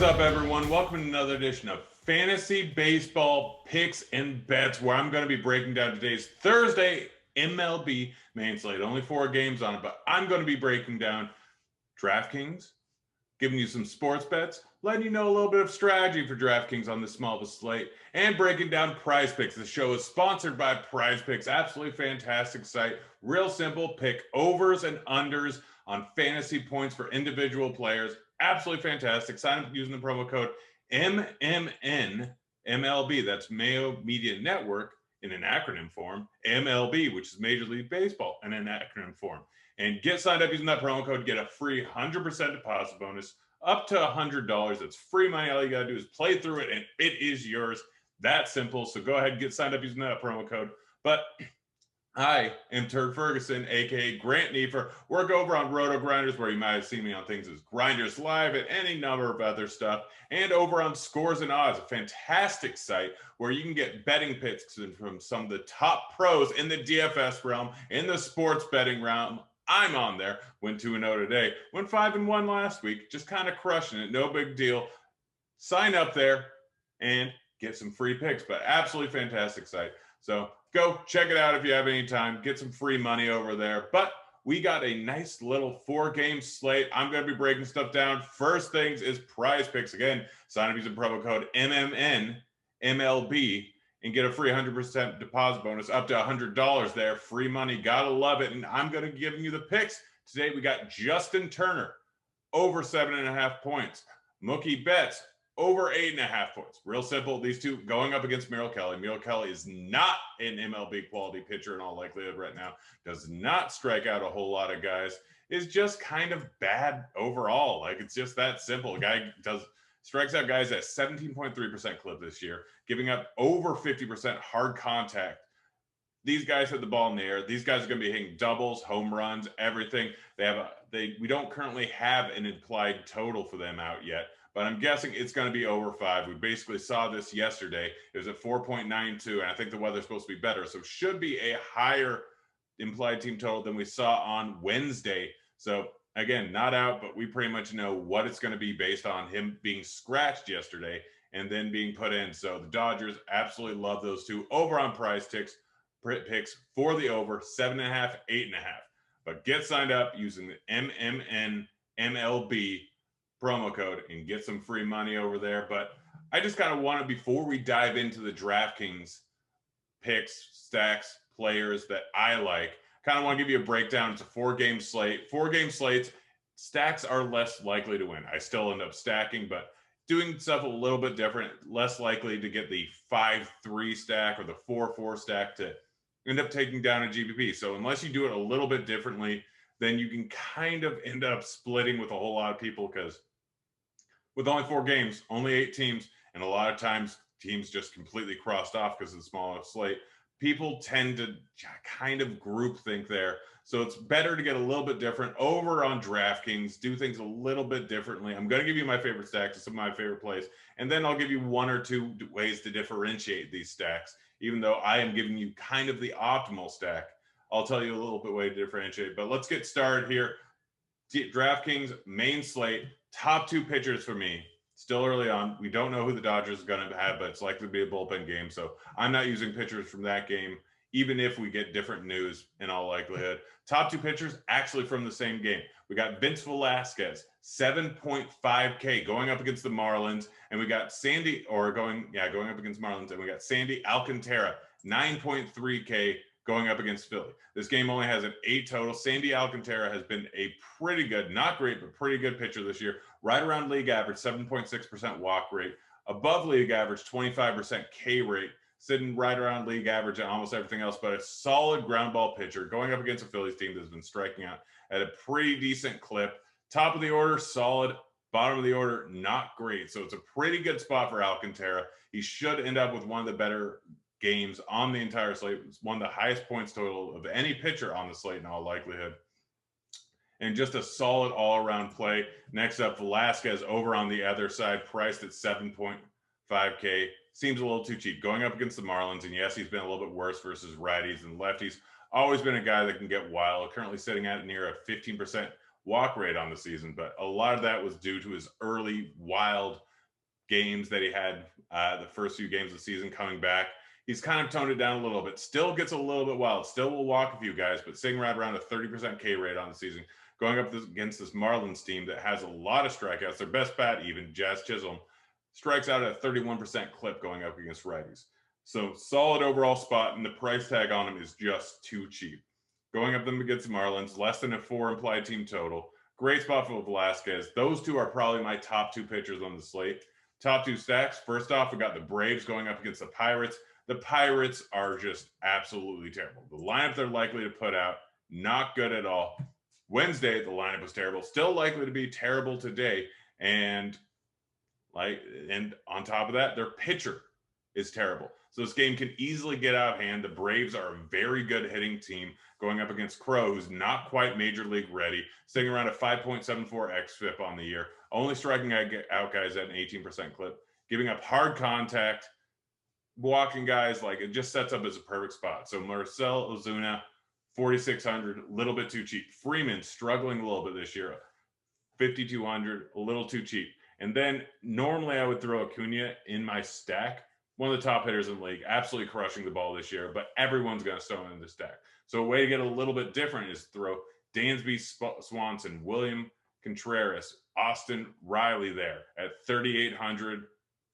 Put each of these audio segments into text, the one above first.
up, everyone? Welcome to another edition of Fantasy Baseball Picks and Bets, where I'm going to be breaking down today's Thursday MLB main slate. Only 4 games on it, but I'm going to be breaking down DraftKings, giving you some sports bets, letting you know a little bit of strategy for DraftKings on this small of a slate, and breaking down Prize Picks. The show is sponsored by Prize Picks. Absolutely fantastic site. Real simple. Pick overs and unders on fantasy points for individual players. Absolutely fantastic. Sign up using the promo code MMN MLB. That's Mayo Media Network in an acronym form. MLB, which is Major League Baseball in an acronym form. And get signed up using that promo code. Get a free 100% deposit bonus up to $100. It's free money. All you got to do is play through it, and it is yours. That simple. So go ahead and get signed up using that promo code. But I am Turd Ferguson, a.k.a. Grant Neiffer. Work over on Roto Grinders, where you might have seen me on things as Grinders Live and any number of other stuff. And over on Scores and Odds, a fantastic site where you can get betting picks from some of the top pros in the DFS realm, in the sports betting realm. I'm on there. Went 2-0 today. Went 5-1 last week. Just kind of crushing it. No big deal. Sign up there and get some free picks. But absolutely fantastic site. So go check it out if you have any time. Get some free money over there. But we got a nice little 4-game slate. I'm going to be breaking stuff down. First things is Prize Picks. Again, sign up using promo code MMN MLB and get a free 100% deposit bonus up to $100 there. Free money. Gotta love it. And I'm going to give you the picks. Today we got Justin Turner over 7.5 points. Mookie Betts over 8.5 points. Real simple. These two going up against Merrill Kelly. Merrill Kelly is not an MLB quality pitcher in all likelihood right now. Does not strike out a whole lot of guys. Is just kind of bad overall. Like, it's just that simple. A guy strikes out guys at 17.3% clip this year, giving up over 50% hard contact. These guys hit the ball in the air. These guys are going to be hitting doubles, home runs, everything. We don't currently have an implied total for them out yet, but I'm guessing it's going to be over 5. We basically saw this yesterday. It was at 4.92, and I think the weather's supposed to be better. So it should be a higher implied team total than we saw on Wednesday. So again, not out, but we pretty much know what it's going to be based on him being scratched yesterday and then being put in. So the Dodgers absolutely love those two. Over on Prize Picks for the over 7.5, 8.5. But get signed up using the MMN MLB promo code and get some free money over there. But I just kind of want to, before we dive into the DraftKings picks, stacks, players that I like, kind of want to give you a breakdown. It's a 4-game slate. 4-game slates, stacks are less likely to win. I still end up stacking, but doing stuff a little bit different, less likely to get the 5-3 stack or the 4-4 stack to end up taking down a GPP. So unless you do it a little bit differently, then you can kind of end up splitting with a whole lot of people, because with only 4 games, only 8 teams, and a lot of times teams just completely crossed off because of the small slate, people tend to kind of group think there. So it's better to get a little bit different. Over on DraftKings, do things a little bit differently. I'm going to give you my favorite stacks and some of my favorite plays, and then I'll give you 1 or 2 ways to differentiate these stacks. Even though I am giving you kind of the optimal stack, I'll tell you a little bit way to differentiate. But let's get started here. DraftKings main slate, top 2 pitchers for me. Still early on. We don't know who the Dodgers are going to have, but it's likely to be a bullpen game. So I'm not using pitchers from that game, even if we get different news in all likelihood. Top 2 pitchers actually from the same game. We got Vince Velasquez, 7.5K going up against the Marlins. And we got going up against Marlins. And we got Sandy Alcantara, 9.3K going up against Philly. This game only has an 8 total. Sandy Alcantara has been a pretty good, not great, but pretty good pitcher this year. Right around league average, 7.6% walk rate. Above league average, 25% K rate. Sitting right around league average and almost everything else, but a solid ground ball pitcher going up against a Phillies team that's been striking out at a pretty decent clip. Top of the order, solid. Bottom of the order, not great. So it's a pretty good spot for Alcantara. He should end up with one of the better games on the entire slate. It's one of the highest points total of any pitcher on the slate in all likelihood. And just a solid all-around play. Next up, Velasquez over on the other side, priced at 7.5K. Seems a little too cheap. Going up against the Marlins, and yes, he's been a little bit worse versus righties and lefties. Always been a guy that can get wild. Currently sitting at near a 15% walk rate on the season, but a lot of that was due to his early wild games that he had the first few games of the season coming back. He's kind of toned it down a little bit. Still gets a little bit wild. Still will walk a few guys, but sitting right around a 30% K rate on the season, going up against this Marlins team that has a lot of strikeouts. Their best bat, even Jazz Chisholm, strikes out at a 31% clip going up against righties. So solid overall spot, and the price tag on him is just too cheap. Going up them against the Marlins, less than a 4 implied team total. Great spot for Velasquez. Those two are probably my top 2 pitchers on the slate. Top 2 stacks. First off, we got the Braves going up against the Pirates. The Pirates are just absolutely terrible. The lineup they're likely to put out, not good at all. Wednesday, the lineup was terrible. Still likely to be terrible today. And on top of that, their pitcher is terrible. So this game can easily get out of hand. The Braves are a very good hitting team going up against Crow, who's not quite major league ready, sitting around a 5.74 xFIP on the year, only striking out guys at an 18% clip, giving up hard contact, walking guys. Like, it just sets up as a perfect spot. So Marcell Ozuna, 4,600, a little bit too cheap. Freeman struggling a little bit this year, 5,200, a little too cheap. And then normally I would throw Acuna in my stack, one of the top hitters in the league, absolutely crushing the ball this year, but everyone's going to throw him in the stack. So a way to get a little bit different is throw Dansby Swanson, William Contreras, Austin Riley there at 3,800,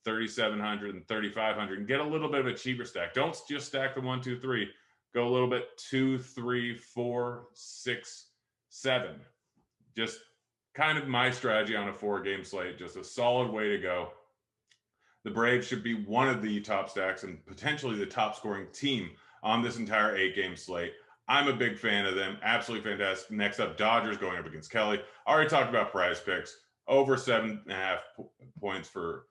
3,700, and 3,500, and get a little bit of a cheaper stack. Don't just stack the 1, 2, 3. Go a little bit 2, 3, 4, 6, 7. Just kind of my strategy on a 4-game slate. Just a solid way to go. The Braves should be one of the top stacks and potentially the top scoring team on this entire 8-game slate. I'm a big fan of them. Absolutely fantastic. Next up, Dodgers going up against Kelly. Already talked about prize picks. Over 7.5 points for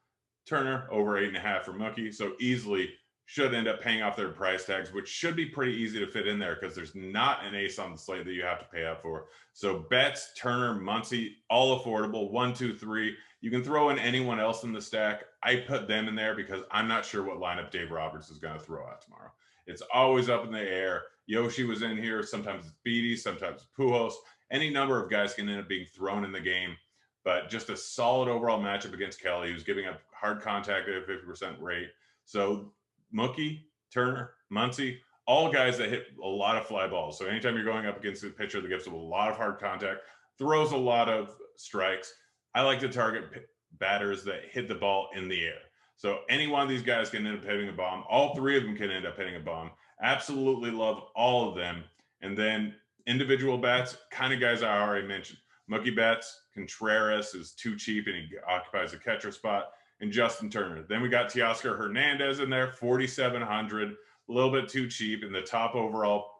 Turner, over 8.5 for Mookie. So easily should end up paying off their price tags, which should be pretty easy to fit in there because there's not an ace on the slate that you have to pay up for. So Betts, Turner, Muncy, all affordable. 1, 2, 3. You can throw in anyone else in the stack. I put them in there because I'm not sure what lineup Dave Roberts is going to throw out tomorrow. It's always up in the air. Yoshi was in here. Sometimes it's Beatty, sometimes it's Pujols. Any number of guys can end up being thrown in the game. But just a solid overall matchup against Kelly, who's giving up hard contact at a 50% rate. So Mookie, Turner, Muncy, all guys that hit a lot of fly balls. So anytime you're going up against a pitcher that gives up a lot of hard contact, throws a lot of strikes, I like to target batters that hit the ball in the air. So any one of these guys can end up hitting a bomb. All 3 of them can end up hitting a bomb. Absolutely love all of them. And then individual bats, kind of guys I already mentioned. Mookie Betts, Contreras is too cheap and he occupies a catcher spot, and Justin Turner. Then we got Teoscar Hernandez in there, 4,700, a little bit too cheap, and the top overall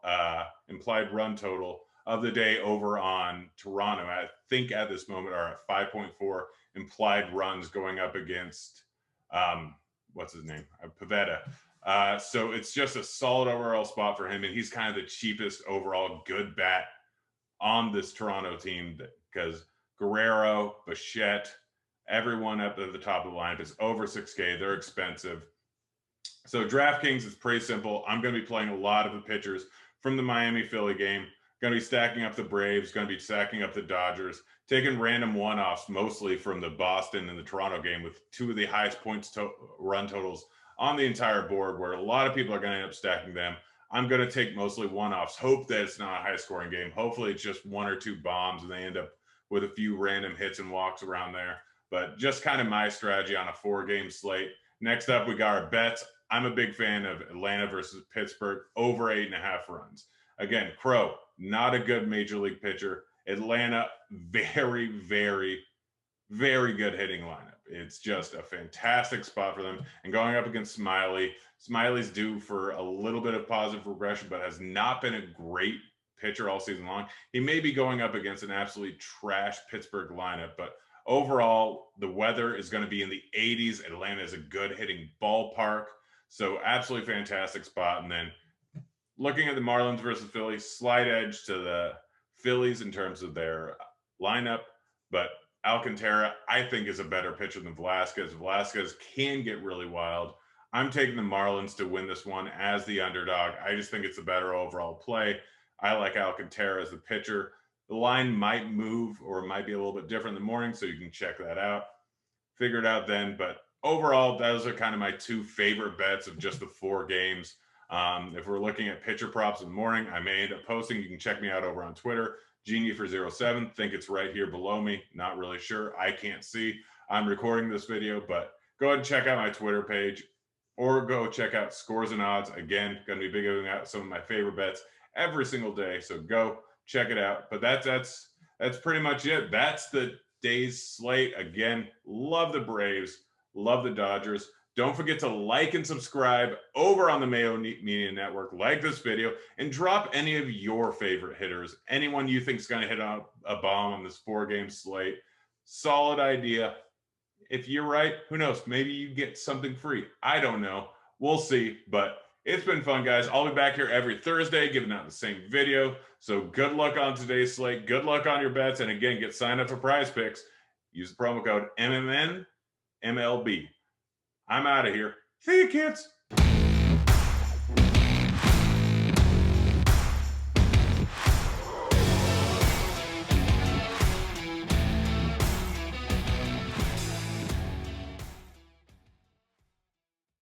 implied run total of the day over on Toronto, I think at this moment, are at 5.4 implied runs going up against, what's his name? Pivetta. So it's just a solid overall spot for him, and he's kind of the cheapest overall good bat on this Toronto team because Guerrero, Bichette, everyone up at the top of the lineup is over 6K. They're expensive. So DraftKings is pretty simple. I'm going to be playing a lot of the pitchers from the Miami-Philly game. Going to be stacking up the Braves, going to be stacking up the Dodgers, taking random one-offs mostly from the Boston and the Toronto game with 2 of the highest points run totals on the entire board, where a lot of people are going to end up stacking them. I'm going to take mostly one-offs, hope that it's not a high-scoring game. Hopefully it's just 1 or 2 bombs and they end up with a few random hits and walks around there. But just kind of my strategy on a 4-game slate. Next up, we got our bets. I'm a big fan of Atlanta versus Pittsburgh, over 8.5 runs. Again, Crow, not a good major league pitcher. Atlanta, very, very, very good hitting lineup. It's just a fantastic spot for them. And going up against Smiley, Smiley's due for a little bit of positive regression, but has not been a great pitcher all season long. He may be going up against an absolutely trash Pittsburgh lineup, but overall, the weather is going to be in the 80s. Atlanta is a good hitting ballpark. So absolutely fantastic spot. And then looking at the Marlins versus Phillies, slight edge to the Phillies in terms of their lineup, but Alcantara, I think, is a better pitcher than Velasquez. Velasquez can get really wild. I'm taking the Marlins to win this one as the underdog. I just think it's a better overall play. I like Alcantara as the pitcher. The line might move or it might be a little bit different in the morning, so you can check that out. Figure it out then, but overall, those are kind of my two favorite bets of just the 4 games. If we're looking at pitcher props in the morning, I may end up posting. You can check me out over on Twitter, Neiffer07. Think it's right here below me. Not really sure. I can't see. I'm recording this video, but go ahead and check out my Twitter page or go check out Scores and Odds. Again, going to be giving out some of my favorite bets every single day. So go check it out. But that's pretty much it. That's the day's slate. Again, love the Braves, love the Dodgers. Don't forget to like and subscribe over on the Mayo Media Network. Like this video and drop any of your favorite hitters. Anyone you think is going to hit a bomb on this 4-game slate. Solid idea. If you're right, who knows? Maybe you get something free. I don't know. We'll see. But it's been fun, guys. I'll be back here every Thursday giving out the same video. So good luck on today's slate. Good luck on your bets. And again, get signed up for Prize Picks. Use the promo code MMN MLB. I'm out of here. See you, kids.